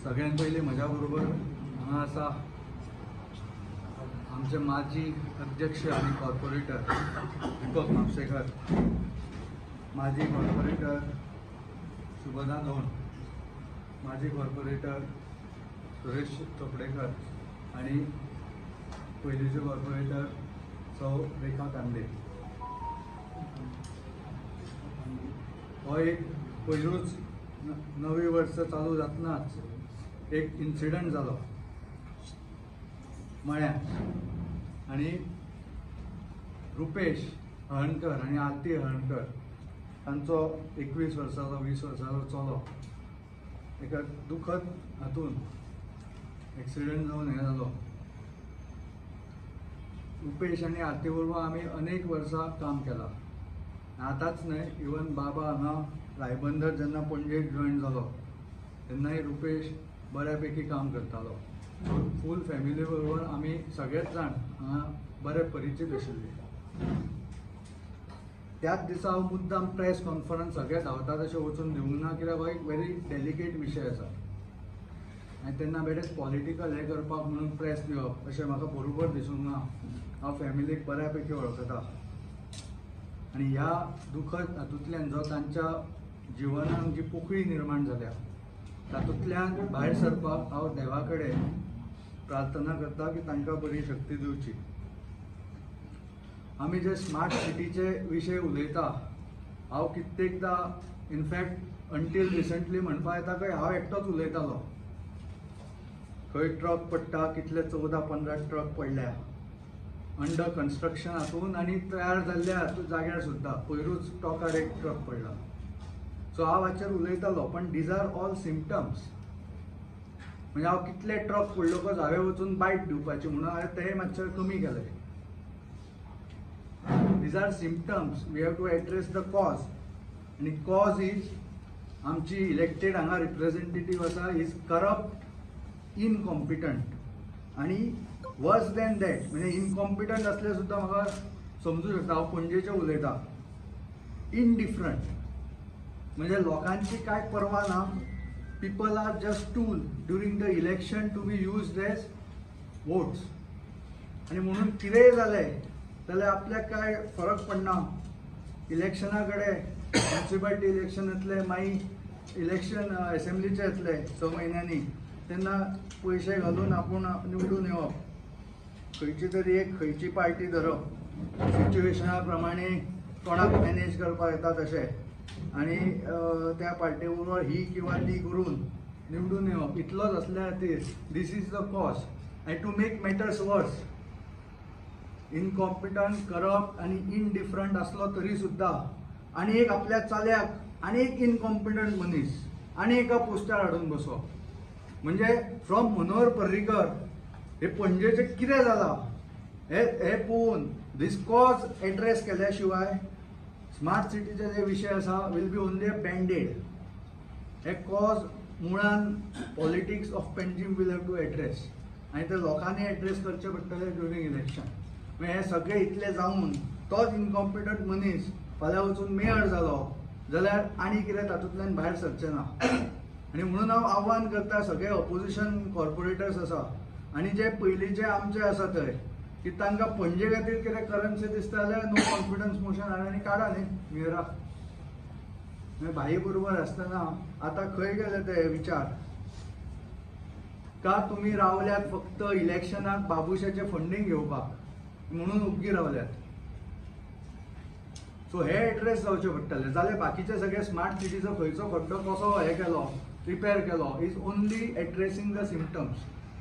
सगळ्यात पयलीं म्हज्या बरोबर हांगा आसा आमचे माजी अध्यक्ष आनी कॉर्पोरेटर दीपक म्हापशेकर, माजी कॉर्पोरेटर सुभदा लोण, माजी कॉर्पोरेटर सुरेश चोपडेकर आणि पयलींचे कॉर्पोरेटर सौ रेखा कांदे. हो एक पयलूच नवी वर्ष चालू जातनाच एक इन्सिडंट जालो मळ्यात आनी रुपेश हळणकर आनी आरती हळणकर तांचो 21 वर्साचो 20 वर्साचो चलो एका दुखद हातून एक्सिडेंट जावन हें जालो. रुपेश आनी आरती बरोबर आमी अनेक वर्सां काम केलां. आतांच न्हय, इवन बाबा हांगा रायबंदर जेन्ना पणजेक जॉयन जालो तेन्नाय रुपेश बऱ्यापैकी काम करतालो. फूल फॅमिली बरोबर आमी सगळेच जाण हांगा बरे परिचीत आशिल्ले. त्याच दिसा हांव मुद्दाम प्रेस कॉन्फरन्स सगळे धांवता तशें वचून दिवंक ना, कित्याक हो एक व्हेरी डेलिकेट विशय आसा आनी तेन्ना बेठेच पॉलिटिकल हें करपाक म्हणून प्रेस दिवप अशें म्हाका बरोबर दिसूंक ना. हांव फॅमिलीक बऱ्यापैकी वळखता आनी ह्या दुखद हातूंतल्यान जो तांच्या जिवनांत जी पोकळी निर्माण जाल्या तातूंतल्यान भायर सरपाक हांव देवा कडेन प्रार्थना करता की तांकां बरी शक्ती दिवची. आमी जे स्मार्ट सिटीचे विशय उलयता, हांव कित्येकदां इनफॅक्ट अंटील रिसंटली म्हणपा येता की हांव एकटोच उलयतालो. खंय ट्रक पडटा, कितले 14-15 ट्रक पडल्या अंडर कन्स्ट्रक्शन हातून आनी तयार जाल्ल्या जाग्यार सुद्दां पयरूच टॉकार एक ट्रक पडला. सो हांव हाचेर उलयतालो, पण दीज आर ऑल सिम्पटम्स. म्हणजे हांव कितले ट्रक पडलोकच हांवें वचून बायट दिवपाची म्हणून हांवें तें मातशें कमी केलें. These are symptoms. We have to address the cause आनी कॉज इज आमची इलेक्टेड हांगा रिप्रेझेंटेटीव आसा इज करप्ट, इनकॉम्पिटंट आनी वर्स दॅन दॅट. म्हणजे इनकॉम्पिटंट असले सुद्दां म्हाका समजूं शकता. हांव पणजेचें उलयतां. इनडिफरंट म्हणजे लोकांची कांय पर्वा ना. People are just tool during the election to be used as votes. आनी म्हणून कितेंय जालें जाल्यार आपल्याक कांय फरक पडना. इलेक्शना कडेन म्युनिसिपालिटी इलेक्शन येतले, मागीर इलेक्शन असेंब्लीचे येतले 6 म्हयन्यांनी, तेन्ना पयशे घालून आपूण निवडून येवप. खंयची तरी एक खंयची पार्टी धरप, सिच्युएशना प्रमाणे कोणाक मॅनेज करपाक येता तशें, आनी त्या पार्टी बरोबर ही किंवा ती करून निवडून येवप. इतलोच असल्या खातीर दीस इज द कॉज. आनी टू मेक मॅटर्स वर्स, इनकॉम्पिटंट, करप्ट आनी इनडिफरंट असलो तरी सुद्दां आनी एक आपल्या चाल्याक आनी एक इनकॉम्पिटंट मनीस आनी एका पोस्टार हाडून बसोवप. म्हणजे फ्रॉम मनोहर पर्रीकर हे पणजेचे कितें जालां हे पळोवन दीस कॉज एड्रेस केल्या शिवाय स्मार्ट सिटीचे जे विशय आसा will be only a band-aid. हे कॉज मुळान politics of Panjim will have to address आनी ते लोकांनी एड्रेस करचे पडटले ड्युरींग इलेक्शन. म्हणजे हे सगळे इतले जावन तोच इनकॉम्पिटंट मनीस फाल्यां वचून मेयर जालो जाल्यार आनी कितें तातूंतल्यान भायर सरचें ना. आनी म्हणून हांव आव्हान करता सगळे ऑपोजिशन कॉर्पोरेटर्स आसा आनी जे पयलींचे आमचे आसा थंय की तांकां पणजे खातीर कितें करन्सी दिसता जाल्यार नो कॉन्फिडन्स मोशन हाडून काडा न्ही मेयराक. भाई बरोबर आसतना आतां खंय गेले ते विचार. का तुमी रावल्यात फक्त इलेक्शनाक बाबुशाचे फंडींग घेवपाक म्हणून उग्गी रावल्यात. सो हे एड्रेस जावचे पडटले. जाल्यार बाकीचे सगळे स्मार्ट सिटीचो खंयचो खड्डो कसो हे केलो, रिपेर केलो is only addressing the symptoms.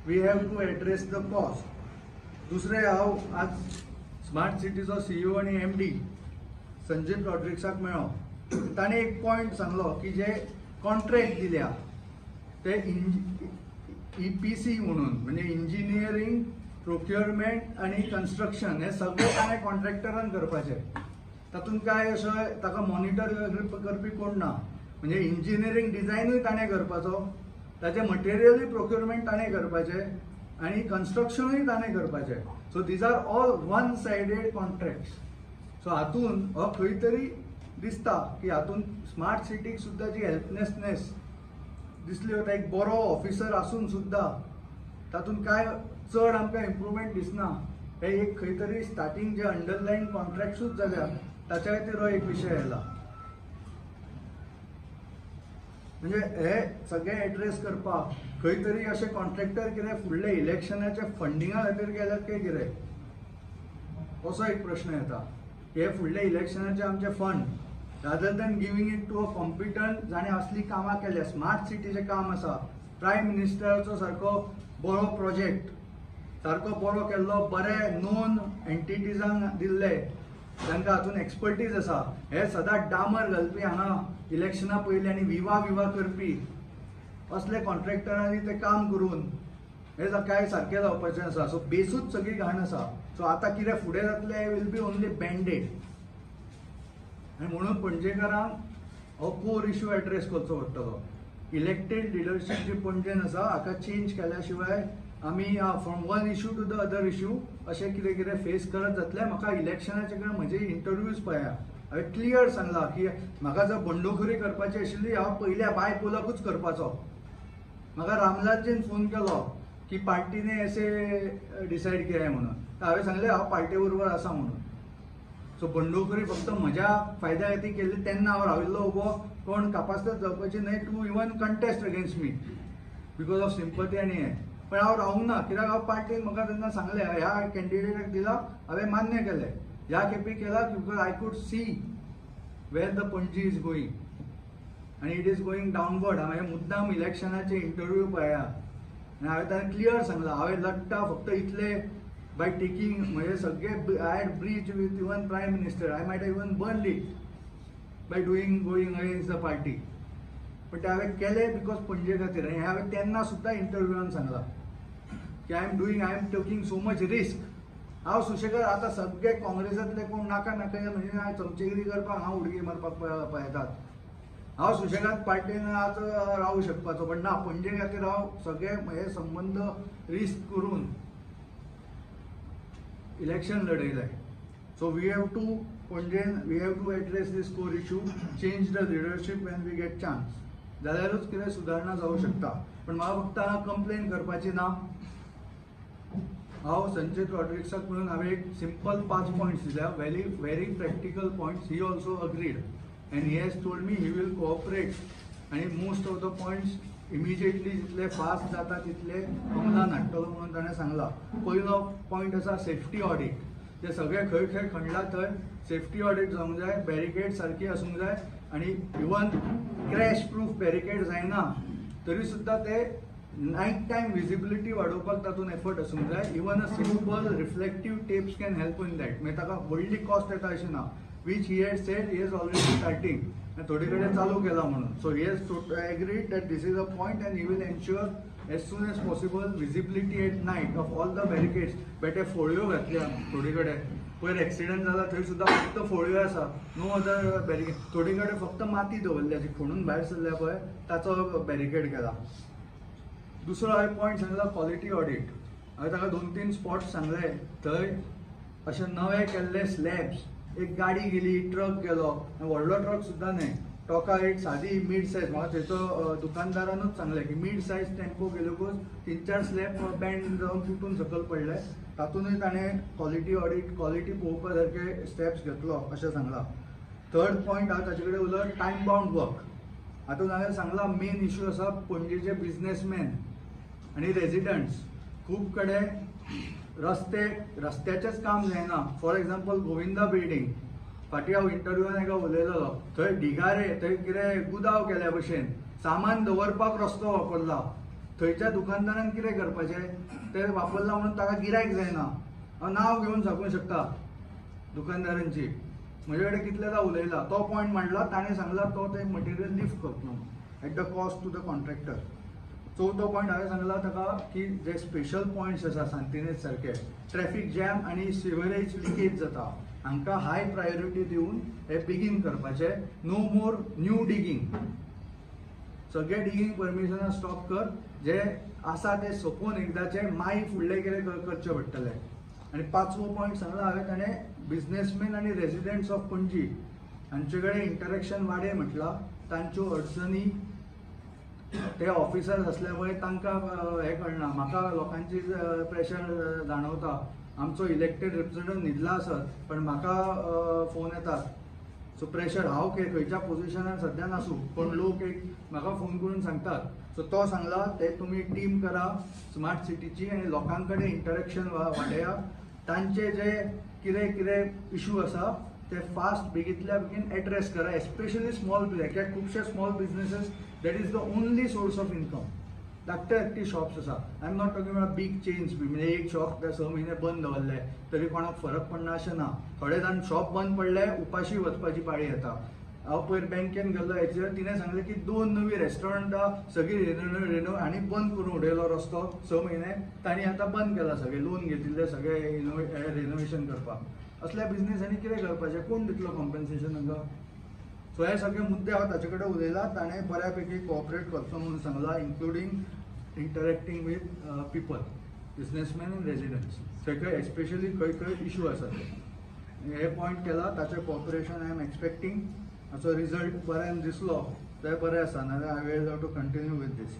We have to address the cause. दुसरे हांव आज स्मार्ट सिटीचो CEO आनी MD संजीव रॉड्रिक्साक मेळ्ळो. ताणें एक पॉयंट सांगलो की जे कॉन्ट्रॅक्ट दिल्या ते EPC म्हणून म्हणजे इंजिनियरींग, प्रोक्युरमेंट आनी कन्स्ट्रक्शन हे सगळे ताणें कॉन्ट्रॅक्टरान करपाचे. तातूंत काय अशें ताका मॉनिटर करपी कोण ना. म्हणजे इंजिनियरींग डिझायनूय ताणें करपाचो, ताचें मटेरियलूय प्रोक्युरमेंट ताणें करपाचें आनी कन्स्ट्रक्शनूय ताणें करपाचें. So these are all one sided contracts. So हातून हो खंय तरी दिसता की हातून स्मार्ट सिटीक सुद्दां जी हेल्पलेसनेस दिसली वता एक बरो ऑफिसर आसून सुद्दां तातूंत काय चड आमकां इम्प्रुवमेंट दिसना. हे एक खंय तरी स्टार्टिंग जे अंडरलायन कॉन्ट्रॅक्ट्सूच जाल्या ताच्या खातीर हो एक विशय येयला. म्हणजे हे सगळे एड्रेस करपाक खंय तरी अशे कॉन्ट्रॅक्टर कितें फुडले इलेक्शनाच्या फंडिंगा खातीर गेल्यात काय कितें असो एक प्रश्न येता. हे फुडले इलेक्शनाचे आमचे fund rather than giving it to a competent जाणे असली कामां केल्या. स्मार्ट सिटीचे काम आसा, प्रायम मिनिस्टराचो सारको बरो प्रोजेक्ट सारको बरो केल्लो, बरे नोन एंटिटीजांक दिल्ले तांकां हातूंत एक्सपर्टीज आसा. हे सदांच डामर घालपी हांगा इलेक्शना पयलीं आनी विवा करपी असले कॉन्ट्रॅक्टरांनी ते काम करून हे काय सारकें जावपाचें आसा. सो बेसूच सगळी घाण आसा. सो आतां कितें फुडें जातलें वील बी ओन्ली बँडेड. आनी म्हणून पणजेकारांक हो कोर इश्यू एड्रेस करचो पडटलो. इलेक्टेड लिडरशीप जी पणजेन आसा हाका चेंज केल्या शिवाय आमी from one issue to the other issue अशें कितें फेस करत जातलें. म्हाका इलेक्शनाचे कडेन म्हजे इंटरव्यूज पळया, हांवें क्लियर सांगलां की म्हाका जर बंडखोरी करपाची आशिल्ली हांव पयल्या बायपोलाकूच करपाचो. म्हाका रामलालजीन फोन केलो की पार्टीने असे डिसायड केलें म्हणून. हांवें सांगलें हांव पार्टी बरोबर आसा म्हणून. सो बंडखोरी फक्त म्हज्या फायद्या खातीर केल्ली तेन्ना हांव राविल्लो उबो, कोण कापास्तच जावपाची न्हय to even contest against me because of sympathy आनी हें. पण हांव रावूंक ना, कित्याक हांव पार्टीन म्हाका तेन्ना सांगलें ह्या कॅन्डिडेटाक दिला, हांवें मान्य केलें. ह्या खेपी केला because I could see where the Panaji is going आनी इट इज गोईंग डावनवर्ड. हांवें मुद्दाम इलेक्शनाचे इंटरव्यू पळया आनी हांवें ताणें क्लियर सांगलां हांवें लट्टा फक्त इतले बाय टेकिंग म्हणजे सगळे I had breach with even prime minister. I might even burn it by going against the party. पण ते हांवें केलें बिकॉज पणजे खातीर. आनी हांवें तेन्ना सुद्दां इंटरव्यूआन सांगलां की I am taking so much risk. हांव सुशेगाद आतां सगळे काँग्रेसांतले कोण नाका म्हणजे हांव चमचेगिरी करपाक हांव उडकी मारपाक पळयतात. हांव सुशेगाद पार्टीन आज रावूं शकपाचो, पण ना, पणजे खातीर हांव सगळे हे संबंध रिस्क करून इलेक्शन लढयलें. सो वी हॅव टू पणजेन we have to address this core issue, change the leadership when we get chance. जाल्यारूच कितें सुदारणा जावं शकता. पण म्हाका फक्त हांगा कंप्लेन करपाची ना. हांव संचित रॉड्रिक्साक म्हणून हांवें एक सिंपल 5 पॉयंट्स दिल्या, very practical points. He also agreed and he has told me he will cooperate. आनी most of the points immediately जितले फास्ट जाता तितले अंमलान हाडटलो म्हणून ताणें सांगलां. पयलो पॉयंट आसा सेफ्टी ऑडिट. ते सगळे खंय खणला थंय सेफ्टी ऑडिट जावंक जाय, बॅरिकेड सारकी आसूंक जाय. आनी इवन क्रॅश प्रूफ बॅरिकेड जायना तरी सुद्दां ते नायट टायम विजिबिलिटी वाडोवपाक तातूंत एफर्ट आसूंक जाय. Even a simple reflective tapes can help in that. मागीर ताका व्हडली कॉस्ट येता अशी ना. Which he had said he is already starting. थोडे कडेन चालू केला म्हणून. So he has agreed that this is a point and he will ensure as soon as possible visibility at night of all the barricades. बेटे फोळ्यो घातल्या थोडे कडेन. पयर एक्सिडंट जाला थंय सुद्दां फक्त फोळ्यो आसा, नो अदर बॅरिकेड. थोडे कडेन फक्त माती दवरल्या जी खणून भायर सरल्या पळय ताचो बॅरिकेड केला. दुसरो हांवें पॉयंट सांगला क्वॉलिटी ऑडिट. हांवें ताका 2-3 स्पॉट्स सांगले थंय अशे नवे केल्ले स्लॅब्स. एक गाडी गेली, ट्रक गेलो, व्हडलो ट्रक सुद्दां न्हय, टोका एक सादी मिड सायज. म्हाका थंयचो दुकानदारानूच सांगलें की मिड सायज टेम्पो गेलोकूच 3-4 स्लॅब बँड जावन तुटून सकयल पडले. तातूंतय ताणें क्वॉलिटी पळोवपा सारके स्टेप्स घेतलो अशें सांगलां. थर्ड पॉयंट हांव ताचे कडेन उलयलो टायम बाउंड वर्क. हातूंत हांवें सांगलां मेन इश्यू आसा पणजेचे बिझनेसमॅन आनी रेजिडंट्स. खूब कडेन रस्त्याचेंच काम जायना. फॉर एक्झाम्पल गोविंदा बिल्डींग, फाटीं हांव इंटरव्यूआन एका उलयलेलो, थंय ढिगारे, थंय कितें गुदाव केल्या भशेन सामान दवरपाक रस्तो वापरला. थंयच्या दुकानदारान कितें करपाचें, तें वापरला म्हणून ताका गिरायक जायना. हांव नांव घेवन सांगूंक शकता दुकानदारांची. म्हजे कडेन कितलेदा उलयला. तो पॉयंट मांडला. ताणें सांगला तो ते मटेरियल लिफ्ट करतलो at the cost to the contractor. चवथो पॉयंट हांवें सांगला ताका की जे स्पेशल पॉयंट्स आसा सांतिनेज सारके, ट्रॅफिक जॅम आनी सिवरेज लिकेज जाता, हांकां हाय प्रायोरिटी दिवन हे बेगीन करपाचे. No more new digging. सगळे डिगींग परमिशनां स्टॉप कर. जे आसा ते सोंपोवन एकदाचे मागीर फुडलें कितें करचें पडटलें. आनी 5वो पॉयंट सांगला हांवें ताणें बिझनेसमॅन आनी रेजिडेंट्स ऑफ पणजी हांचे कडेन इंटरेक्शन वाडय म्हटलां. तांच्यो अडचणी ते ऑफिसर्स असल्यामुळे तांकां हे कळना. म्हाका लोकांची प्रेशर जाणवता. आमचो इलेक्टेड रिप्रेझेंटेटिव्ह न्हिदला आसत पण म्हाका फोन येतात. सो प्रेशर हांव खंयच्या पोझिशनार सध्या नासू पण लोक एक म्हाका फोन करून सांगतात. सो तो सांगला ते तुमी टीम करा स्मार्ट सिटीची आणि लोकां कडेन इंटरेक्शन वाडया. तांचे जे कितें कितें इशू आसा ते फास्ट बेगींतल्या बेगीन एड्रेस करा. एस्पेशली स्मॉल बिजनेस, कित्याक खुबशे small businesses that is the only source of income. धाकटे धाकटे शॉप्स आसा. I am not talking about big chains बी. म्हणजे एक शॉप 6 म्हयने बंद दवरले तरी कोणाक फरक पडना अशें ना. थोडे जाण शॉप बंद पडले उपाशी वचपाची पाळी येता. हांव पयर बँकेन गेल्लो हेचेर तिणें सांगलें की 2 नवी रेस्टॉरंटां सगळी रेनो आनी बंद करून उडयलो रस्तो 6 म्हयने. तांणी आतां बंद केला सगळे. लोन घेतिल्ले सगळे रिनोवेशन करपाक. असल्या बिझनेसांनी कितें करपाचें? कोण दितलो कॉम्पेन्सेशन तांकां? सो हे सगळे मुद्दे हांव ताचे कडेन उलयला. ताणें बऱ्यापैकी कोऑपरेट करचो म्हणून सांगला, including interacting with people, businessman and residents. सगळे एस्पेशली खंय खंय इशू आसा ते हे पॉयंट केला. ताचें कॉपरेशन आय एम एक्सपेक्टींग. हाचो रिजल्ट बऱ्यान दिसलो तर बरें आसा. नाजाल्यार I will have to continue with this.